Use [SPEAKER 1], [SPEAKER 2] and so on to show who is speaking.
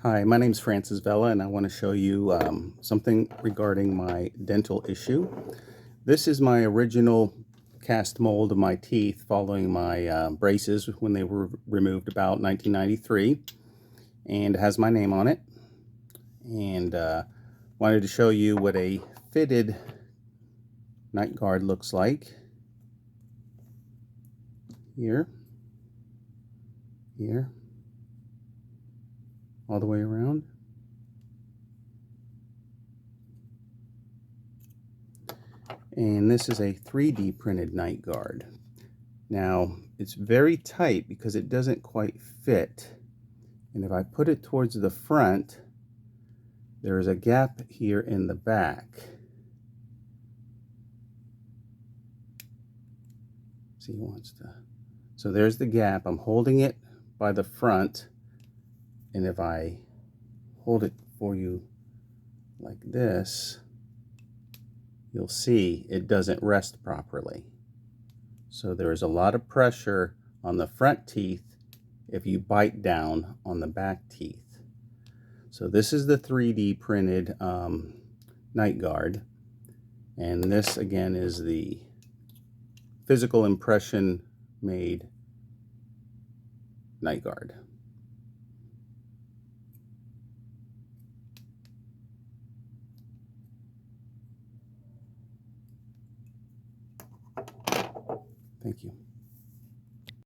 [SPEAKER 1] Hi, my name is Francis Vella, and I want to show you something regarding my dental issue. This is my original cast mold of my teeth following my braces when they were removed about 1993, and it has my name on it. And wanted to show you what a fitted Nightguard looks like. Here, all the way around. And this is a 3D printed Nightguard. Now, it's very tight because it doesn't quite fit. And if I put it towards the front, there is a gap here in the back. See, he wants to. So there's the gap. I'm holding it by the front. And if I hold it for you like this, you'll see it doesn't rest properly. So there is a lot of pressure on the front teeth if you bite down on the back teeth. So this is the 3D printed Nightguard, and this again is the physical impression made Nightguard. Thank you.